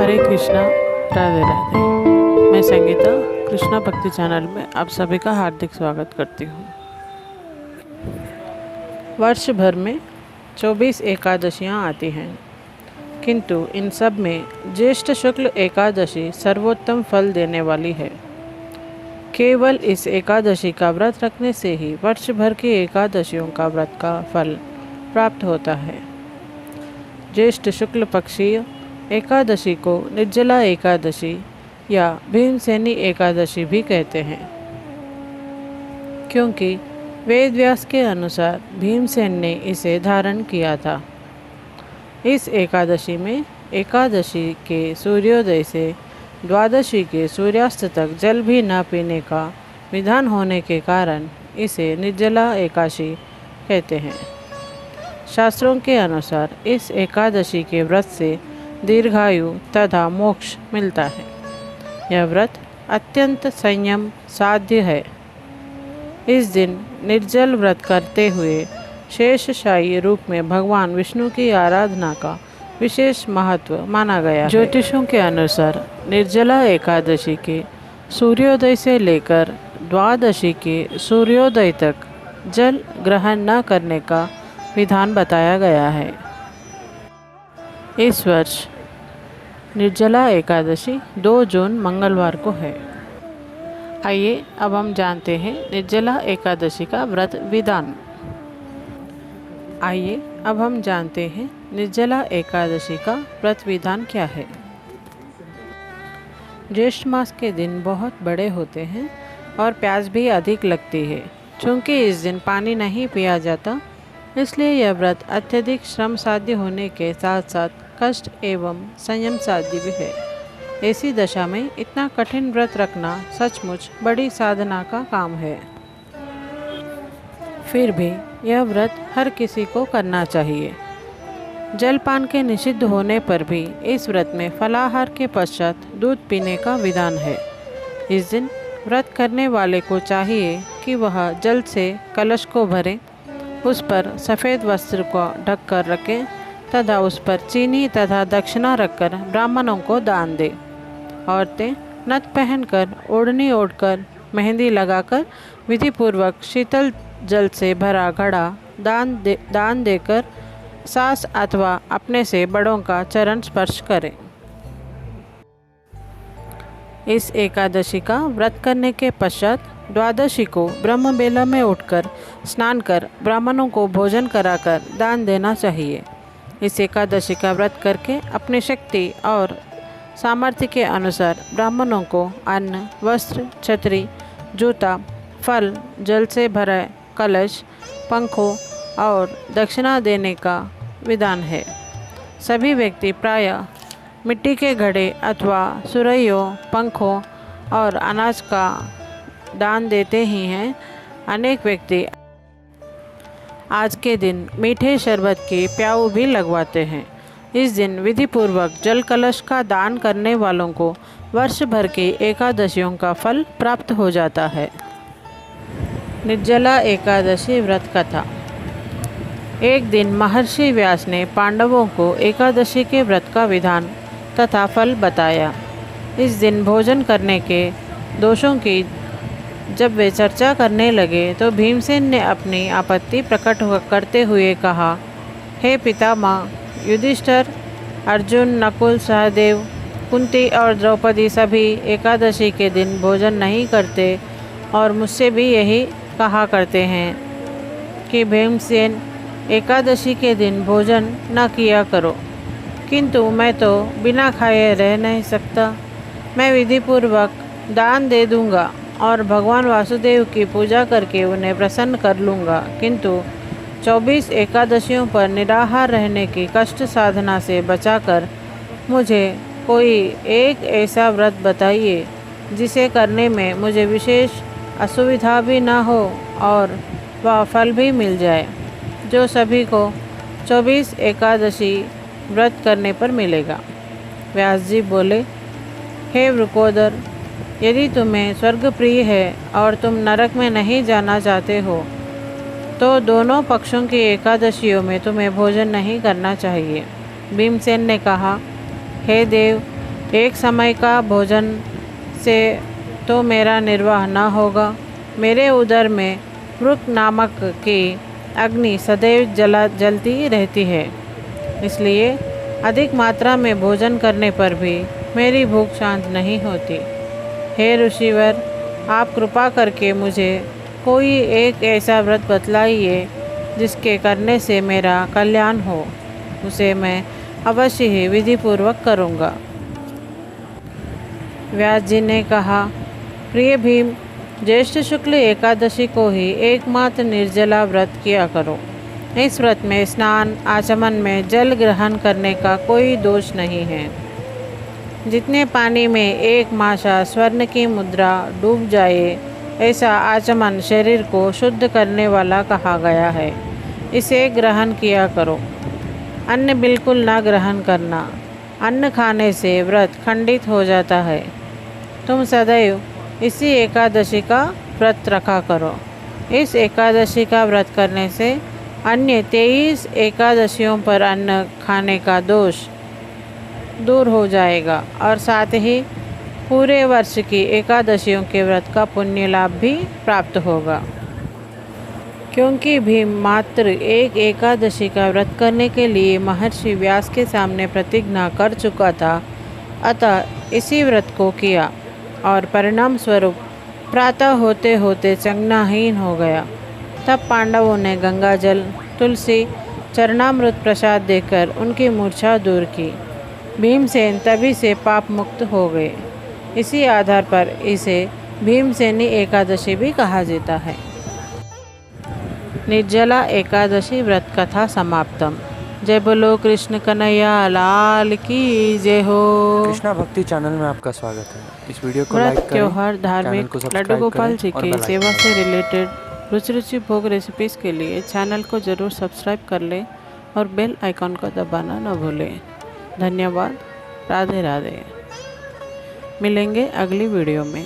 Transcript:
हरे कृष्णा, राधे राधे। मैं संगीता कृष्णा भक्ति चैनल में आप सभी का हार्दिक स्वागत करती हूँ। वर्ष भर में 24 एकादशियाँ आती हैं, किंतु इन सब में ज्येष्ठ शुक्ल एकादशी सर्वोत्तम फल देने वाली है। केवल इस एकादशी का व्रत रखने से ही वर्ष भर की एकादशियों का व्रत का फल प्राप्त होता है। ज्येष्ठ शुक्ल पक्षीय एकादशी को निर्जला एकादशी या भीमसेनी एकादशी भी कहते हैं, क्योंकि वेद व्यास के अनुसार भीमसेन ने इसे धारण किया था। इस एकादशी में एकादशी के सूर्योदय से द्वादशी के सूर्यास्त तक जल भी न पीने का विधान होने के कारण इसे निर्जला एकादशी कहते हैं। शास्त्रों के अनुसार इस एकादशी के व्रत से दीर्घायु तथा मोक्ष मिलता है। यह व्रत अत्यंत संयम साध्य है। इस दिन निर्जल व्रत करते हुए शेषशायी रूप में भगवान विष्णु की आराधना का विशेष महत्व माना गया है। ज्योतिषों के अनुसार निर्जला एकादशी के सूर्योदय से लेकर द्वादशी के सूर्योदय तक जल ग्रहण न करने का विधान बताया गया है। इस वर्ष निर्जला एकादशी 2 जून मंगलवार को है। आइए अब हम जानते हैं निर्जला एकादशी का व्रत विधान। आइए अब हम जानते हैं निर्जला एकादशी का व्रत विधान क्या है। ज्येष्ठ मास के दिन बहुत बड़े होते हैं और प्यास भी अधिक लगती है। चूँकि इस दिन पानी नहीं पिया जाता, इसलिए यह व्रत अत्यधिक श्रम साध्य होने के साथ साथ कष्ट एवं संयम साध्य भी है। ऐसी दशा में इतना कठिन व्रत रखना सचमुच बड़ी साधना का काम है। फिर भी यह व्रत हर किसी को करना चाहिए। जलपान के निषिद्ध होने पर भी इस व्रत में फलाहार के पश्चात दूध पीने का विधान है। इस दिन व्रत करने वाले को चाहिए कि वह जल से कलश को भरे, उस पर सफ़ेद वस्त्र को ढक कर रखें तथा उस पर चीनी तथा दक्षिणा रखकर ब्राह्मणों को दान दे। औरतें नथ पहनकर, ओढ़नी ओढ़कर, मेहंदी लगाकर विधिपूर्वक शीतल जल से भरा घड़ा दान देकर सास अथवा अपने से बड़ों का चरण स्पर्श करें। इस एकादशी का व्रत करने के पश्चात द्वादशी को ब्रह्म बेला में उठकर स्नान कर ब्राह्मणों को भोजन कराकर दान देना चाहिए। इस एकादशी का व्रत करके अपनी शक्ति और सामर्थ्य के अनुसार ब्राह्मणों को अन्न, वस्त्र, छतरी, जूता, फल, जल से भरा कलश, पंखों और दक्षिणा देने का विधान है। सभी व्यक्ति प्रायः मिट्टी के घड़े अथवा सुरैयों, पंखों और अनाज का दान देते ही हैं। अनेक व्यक्ति आज के दिन मीठे शरबत के प्याऊ भी लगवाते हैं। इस दिन विधिपूर्वक जल कलश का दान करने वालों को वर्ष भर की एकादशियों का फल प्राप्त हो जाता है। निर्जला एकादशी व्रत कथा। एक दिन महर्षि व्यास ने पांडवों को एकादशी के व्रत का विधान तथा फल बताया। इस दिन भोजन करने के दोषों की जब वे चर्चा करने लगे तो भीमसेन ने अपनी आपत्ति प्रकट करते हुए कहा, हे पितामह, युधिष्ठिर, अर्जुन, नकुल, सहदेव, कुंती और द्रौपदी सभी एकादशी के दिन भोजन नहीं करते और मुझसे भी यही कहा करते हैं कि भीमसेन एकादशी के दिन भोजन न किया करो, किंतु मैं तो बिना खाए रह नहीं सकता। मैं विधिपूर्वक दान दे दूंगा और भगवान वासुदेव की पूजा करके उन्हें प्रसन्न कर लूँगा, किंतु 24 एकादशियों पर निराहार रहने की कष्ट साधना से बचाकर मुझे कोई एक ऐसा व्रत बताइए जिसे करने में मुझे विशेष असुविधा भी ना हो और वह फल भी मिल जाए, जो सभी को 24 एकादशी व्रत करने पर मिलेगा। व्यास जी बोले, हे वृकोदर, यदि तुम्हें स्वर्ग प्रिय है और तुम नरक में नहीं जाना चाहते हो तो दोनों पक्षों की एकादशियों में तुम्हें भोजन नहीं करना चाहिए। भीमसेन ने कहा, हे देव, एक समय का भोजन से तो मेरा निर्वाह न होगा। मेरे उदर में वृक नामक की अग्नि सदैव जलती रहती है, इसलिए अधिक मात्रा में भोजन करने पर भी मेरी भूख शांत नहीं होती। हे ऋषिवर, आप कृपा करके मुझे कोई एक ऐसा व्रत बतलाइए जिसके करने से मेरा कल्याण हो। उसे मैं अवश्य ही विधिपूर्वक करूँगा। व्यास जी ने कहा, प्रिय भीम, ज्येष्ठ शुक्ल एकादशी को ही एकमात्र निर्जला व्रत किया करो। इस व्रत में स्नान आचमन में जल ग्रहण करने का कोई दोष नहीं है। जितने पानी में एक माशा स्वर्ण की मुद्रा डूब जाए, ऐसा आचमन शरीर को शुद्ध करने वाला कहा गया है। इसे ग्रहण किया करो। अन्न बिल्कुल न ग्रहण करना। अन्न खाने से व्रत खंडित हो जाता है। तुम सदैव इसी एकादशी का व्रत रखा करो। इस एकादशी का व्रत करने से अन्य 23 एकादशियों पर अन्न खाने का दोष दूर हो जाएगा और साथ ही पूरे वर्ष की एकादशियों के व्रत का पुण्य लाभ भी प्राप्त होगा। क्योंकि भीम मात्र एक एकादशी का व्रत करने के लिए महर्षि व्यास के सामने प्रतिज्ञा कर चुका था, अतः इसी व्रत को किया और परिणाम स्वरूप प्रातः होते होते चंगनाहीन हो गया। तब पांडवों ने गंगाजल, तुलसी, चरणामृत प्रसाद देकर उनकी मूर्छा दूर की। भीमसेन तभी से पाप मुक्त हो गए। इसी आधार पर इसे भीमसेनी एकादशी भी कहा जाता है। निर्जला एकादशी व्रत कथा समाप्तम। जय बोलो कृष्ण कन्हैया लाल की जय हो। कृष्णा भक्ति चैनल में आपका स्वागत है। इस वीडियो को व्रत, लाइक करें, त्योहार, चैनल धार्मिक, को लड्डू सब्सक्राइब गोपाल जी करें और की बेल सेवा आइकन से रिलेटेड रुचि रुचि भोग रेसिपीज़ के लिए चैनल को ज़रूर सब्सक्राइब कर लें और बेल आइकॉन को दबाना न भूलें। धन्यवाद। राधे राधे। मिलेंगे अगली वीडियो में।